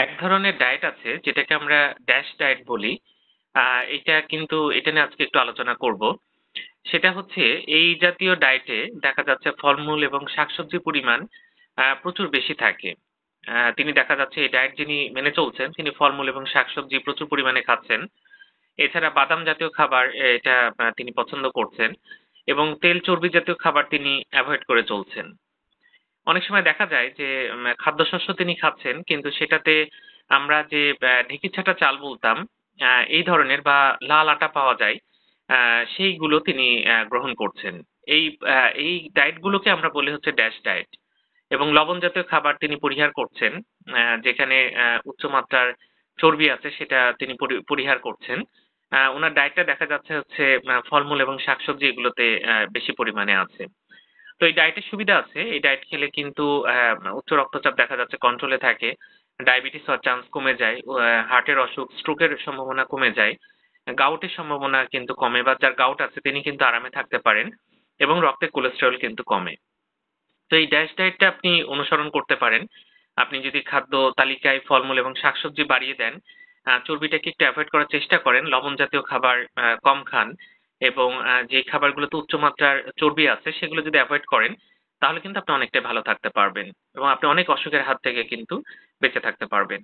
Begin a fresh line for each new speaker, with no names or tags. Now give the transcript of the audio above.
এক ধরনের ডায়েট আছে যেটাকে আমরা ড্যাশ ডায়েট বলি। এটা নিয়ে আজকে একটু আলোচনা করব। সেটা হচ্ছে এই জাতীয় ডায়েটে দেখা যাচ্ছে ফলমূল এবং শাকসবজির পরিমাণ প্রচুর বেশি থাকে। তিনি দেখা যাচ্ছে এই ডায়েট যিনি মেনে চলছেন তিনি ফলমূল এবং শাকসবজি প্রচুর পরিমাণে খাচ্ছেন। এছাড়া বাদাম জাতীয় খাবার এটা তিনি পছন্দ করছেন এবং তেল চর্বি জাতীয় খাবার তিনি এভয়েড করে চলছেন। অনেক সময় দেখা যায় যে খাদ্যশস্য তিনি খাচ্ছেন কিন্তু সেটাতে আমরা যে ঢেঁকি ছাঁটা চাল বলতাম এই ধরনের বা লাল আটা পাওয়া যায় সেইগুলো তিনি গ্রহণ করছেন। এই ডায়েট গুলোকে আমরা বলি হচ্ছে ড্যাশ ডায়েট এবং লবণ জাতীয় খাবার তিনি পরিহার করছেন। যেখানে উচ্চমাত্রার চর্বি আছে সেটা তিনি পরিহার করছেন। উনার ডায়েটটা দেখা যাচ্ছে হচ্ছে ফলমূল এবং শাকসবজি এগুলোতে বেশি পরিমাণে আছে। তো এই ডায়েটের সুবিধা আছে। এই ডায়েট খেলে কিন্তু উচ্চ রক্তচাপ দেখা যাচ্ছে কন্ট্রোলে থাকে। ডায়াবেটিস হওয়ার চান্স কমে যায়। হার্টের অসুখ, স্ট্রোকের সম্ভাবনা কমে যায়। গাউটের সম্ভাবনা কিন্তু কমে বা যার গাউট আছে তিনি কিন্তু আরামে থাকতে পারেন এবং রক্তে কোলেস্টেরল কিন্তু কমে। তো এই ড্যাশ ডায়েটটা আপনি অনুসরণ করতে পারেন। আপনি যদি খাদ্য তালিকায় ফলমূল এবং শাকসবজি বাড়িয়ে দেন, চর্বিটাকে একটু এভয়েড করার চেষ্টা করেন, লবণ জাতীয় খাবার কম খান এবং যে খাবারগুলোতে উচ্চমাত্রার চর্বি আছে সেগুলো যদি এভয়েড করেন, তাহলে কিন্তু আপনি অনেকটাই ভালো থাকতে পারবেন এবং আপনি অনেক অসুখের হাত থেকে কিন্তু বেঁচে থাকতে পারবেন।